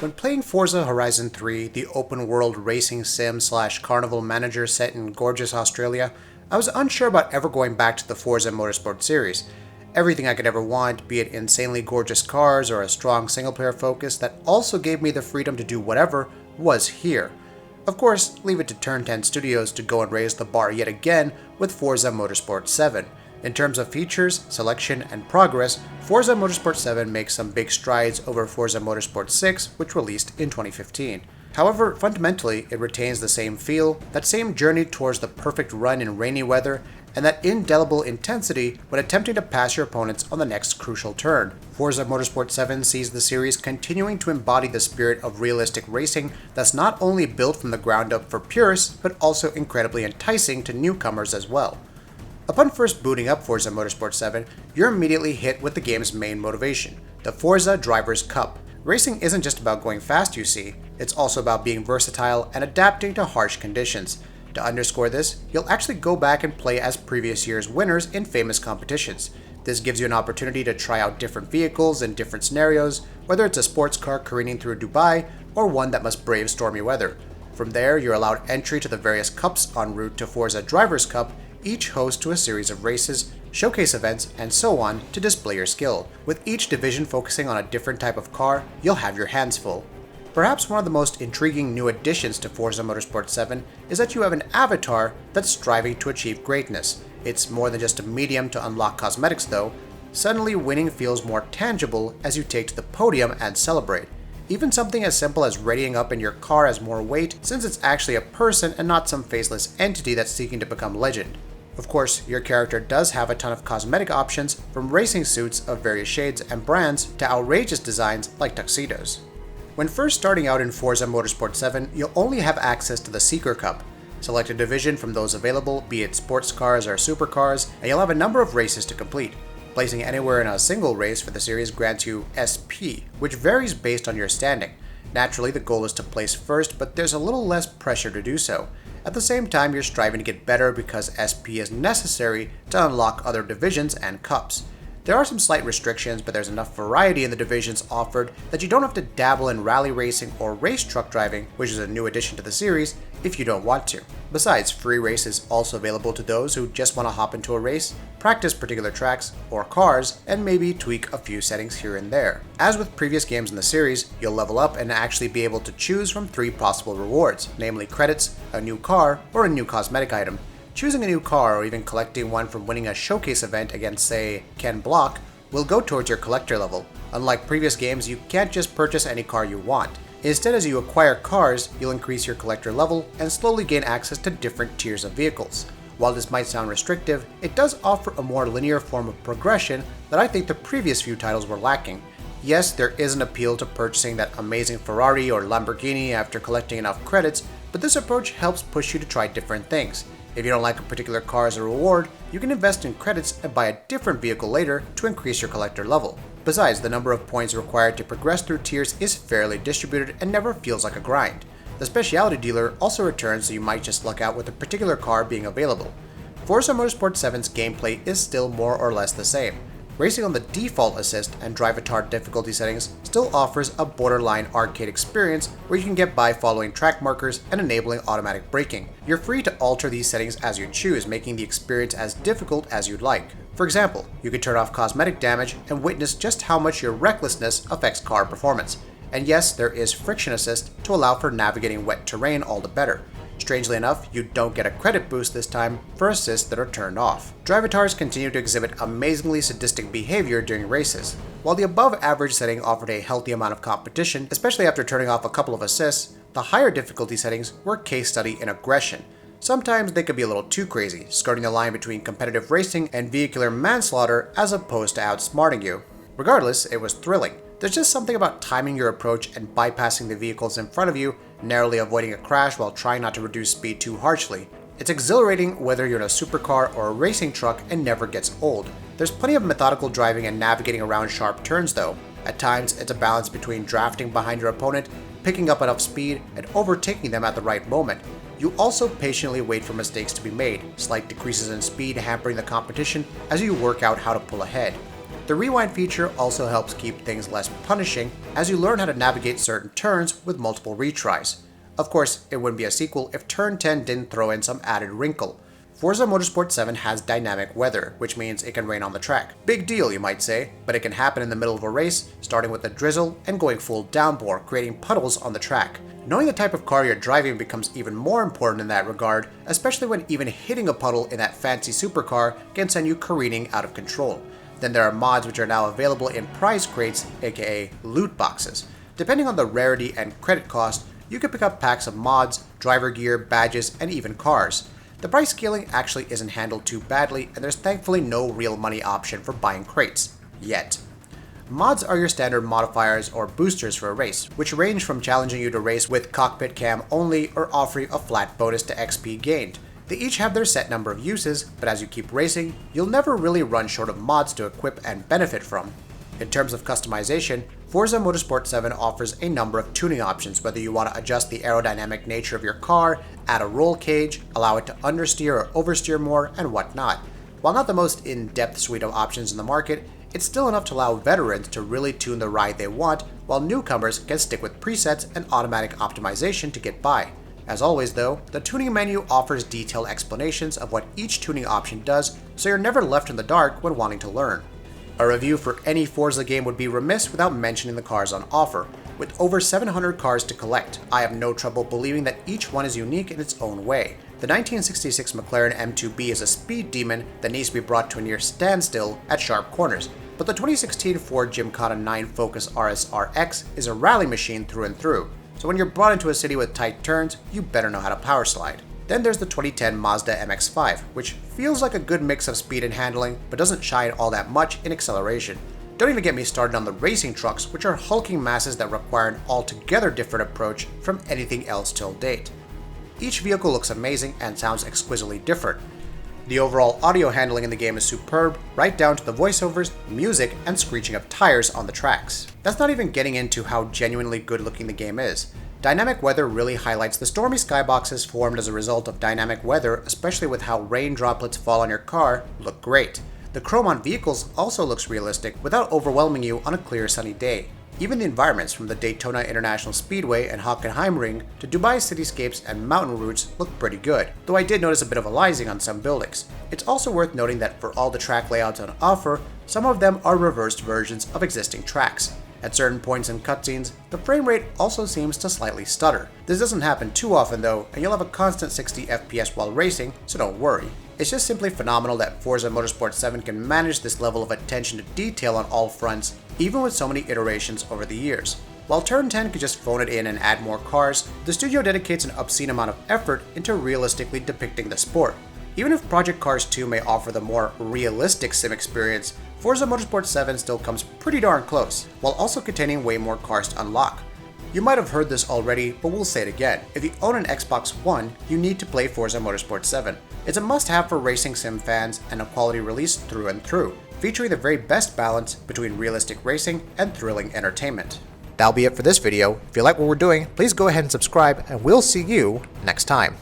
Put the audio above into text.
When playing Forza Horizon 3, the open-world racing sim/carnival manager set in gorgeous Australia, I was unsure about ever going back to the Forza Motorsport series. Everything I could ever want, be it insanely gorgeous cars or a strong single-player focus that also gave me the freedom to do whatever, was here. Of course, leave it to Turn 10 Studios to go and raise the bar yet again with Forza Motorsport 7. In terms of features, selection, and progress, Forza Motorsport 7 makes some big strides over Forza Motorsport 6, which released in 2015. However, fundamentally, it retains the same feel, that same journey towards the perfect run in rainy weather, and that indelible intensity when attempting to pass your opponents on the next crucial turn. Forza Motorsport 7 sees the series continuing to embody the spirit of realistic racing that's not only built from the ground up for purists, but also incredibly enticing to newcomers as well. Upon first booting up Forza Motorsport 7, you're immediately hit with the game's main motivation, the Forza Drivers' Cup. Racing isn't just about going fast, you see, it's also about being versatile and adapting to harsh conditions. To underscore this, you'll actually go back and play as previous year's winners in famous competitions. This gives you an opportunity to try out different vehicles in different scenarios, whether it's a sports car careening through Dubai or one that must brave stormy weather. From there, you're allowed entry to the various cups en route to Forza Drivers' Cup, each host to a series of races, showcase events, and so on to display your skill. With each division focusing on a different type of car, you'll have your hands full. Perhaps one of the most intriguing new additions to Forza Motorsport 7 is that you have an avatar that's striving to achieve greatness. It's more than just a medium to unlock cosmetics though. Suddenly winning feels more tangible as you take to the podium and celebrate. Even something as simple as readying up in your car has more weight since it's actually a person and not some faceless entity that's seeking to become legend. Of course, your character does have a ton of cosmetic options, from racing suits of various shades and brands to outrageous designs like tuxedos. When first starting out in Forza Motorsport 7, you'll only have access to the Seeker Cup. Select a division from those available, be it sports cars or supercars, and you'll have a number of races to complete. Placing anywhere in a single race for the series grants you SP, which varies based on your standing. Naturally, the goal is to place first, but there's a little less pressure to do so. At the same time, you're striving to get better because SP is necessary to unlock other divisions and cups. There are some slight restrictions, but there's enough variety in the divisions offered that you don't have to dabble in rally racing or race truck driving, which is a new addition to the series, if you don't want to. Besides, free race is also available to those who just want to hop into a race, practice particular tracks or cars, and maybe tweak a few settings here and there. As with previous games in the series, you'll level up and actually be able to choose from 3 possible rewards, namely credits, a new car, or a new cosmetic item. Choosing a new car or even collecting one from winning a showcase event against, say, Ken Block, will go towards your collector level. Unlike previous games, you can't just purchase any car you want. Instead, as you acquire cars, you'll increase your collector level and slowly gain access to different tiers of vehicles. While this might sound restrictive, it does offer a more linear form of progression that I think the previous few titles were lacking. Yes, there is an appeal to purchasing that amazing Ferrari or Lamborghini after collecting enough credits, but this approach helps push you to try different things. If you don't like a particular car as a reward, you can invest in credits and buy a different vehicle later to increase your collector level. Besides, the number of points required to progress through tiers is fairly distributed and never feels like a grind. The specialty dealer also returns, so you might just luck out with a particular car being available. Forza Motorsport 7's gameplay is still more or less the same. Racing on the default assist and drive-a-tar difficulty settings still offers a borderline arcade experience where you can get by following track markers and enabling automatic braking. You're free to alter these settings as you choose, making the experience as difficult as you'd like. For example, you could turn off cosmetic damage and witness just how much your recklessness affects car performance. And yes, there is friction assist to allow for navigating wet terrain all the better. Strangely enough, you don't get a credit boost this time for assists that are turned off. Drivatars continue to exhibit amazingly sadistic behavior during races. While the above average setting offered a healthy amount of competition, especially after turning off a couple of assists, the higher difficulty settings were a case study in aggression. Sometimes they could be a little too crazy, skirting the line between competitive racing and vehicular manslaughter as opposed to outsmarting you. Regardless, it was thrilling. There's just something about timing your approach and bypassing the vehicles in front of you, narrowly avoiding a crash while trying not to reduce speed too harshly. It's exhilarating whether you're in a supercar or a racing truck and never gets old. There's plenty of methodical driving and navigating around sharp turns though. At times, it's a balance between drafting behind your opponent, picking up enough speed, and overtaking them at the right moment. You also patiently wait for mistakes to be made, slight decreases in speed hampering the competition as you work out how to pull ahead. The rewind feature also helps keep things less punishing as you learn how to navigate certain turns with multiple retries. Of course, it wouldn't be a sequel if Turn 10 didn't throw in some added wrinkle. Forza Motorsport 7 has dynamic weather, which means it can rain on the track. Big deal, you might say, but it can happen in the middle of a race, starting with a drizzle and going full downpour, creating puddles on the track. Knowing the type of car you're driving becomes even more important in that regard, especially when even hitting a puddle in that fancy supercar can send you careening out of control. Then there are mods which are now available in prize crates, aka loot boxes. Depending on the rarity and credit cost, you can pick up packs of mods, driver gear, badges, and even cars. The price scaling actually isn't handled too badly, and there's thankfully no real money option for buying crates. Yet. Mods are your standard modifiers or boosters for a race, which range from challenging you to race with cockpit cam only or offering a flat bonus to XP gained. They each have their set number of uses, but as you keep racing, you'll never really run short of mods to equip and benefit from. In terms of customization, Forza Motorsport 7 offers a number of tuning options, whether you want to adjust the aerodynamic nature of your car, add a roll cage, allow it to understeer or oversteer more, and whatnot. While not the most in-depth suite of options in the market, it's still enough to allow veterans to really tune the ride they want, while newcomers can stick with presets and automatic optimization to get by. As always though, the tuning menu offers detailed explanations of what each tuning option does, so you're never left in the dark when wanting to learn. A review for any Forza game would be remiss without mentioning the cars on offer. With over 700 cars to collect, I have no trouble believing that each one is unique in its own way. The 1966 McLaren M2B is a speed demon that needs to be brought to a near standstill at sharp corners, but the 2016 Ford Gymkhana 9 Focus RS-RX is a rally machine through and through, so when you're brought into a city with tight turns, you better know how to power slide. Then there's the 2010 Mazda MX-5, which feels like a good mix of speed and handling, but doesn't shine all that much in acceleration. Don't even get me started on the racing trucks, which are hulking masses that require an altogether different approach from anything else till date. Each vehicle looks amazing and sounds exquisitely different. The overall audio handling in the game is superb, right down to the voiceovers, music, and screeching of tires on the tracks. That's not even getting into how genuinely good looking the game is. Dynamic weather really highlights the stormy skyboxes formed as a result of dynamic weather, especially with how rain droplets fall on your car, look great. The chrome on vehicles also looks realistic without overwhelming you on a clear sunny day. Even the environments from the Daytona International Speedway and Hockenheimring to Dubai cityscapes and mountain routes look pretty good, though I did notice a bit of aliasing on some buildings. It's also worth noting that for all the track layouts on offer, some of them are reversed versions of existing tracks. At certain points in cutscenes, the frame rate also seems to slightly stutter. This doesn't happen too often though, and you'll have a constant 60 FPS while racing, so don't worry. It's just simply phenomenal that Forza Motorsport 7 can manage this level of attention to detail on all fronts, even with so many iterations over the years. While Turn 10 could just phone it in and add more cars, the studio dedicates an obscene amount of effort into realistically depicting the sport. Even if Project Cars 2 may offer the more realistic sim experience, Forza Motorsport 7 still comes pretty darn close, while also containing way more cars to unlock. You might have heard this already, but we'll say it again. If you own an Xbox One, you need to play Forza Motorsport 7. It's a must-have for racing sim fans and a quality release through and through, featuring the very best balance between realistic racing and thrilling entertainment. That'll be it for this video. If you like what we're doing, please go ahead and subscribe, and we'll see you next time.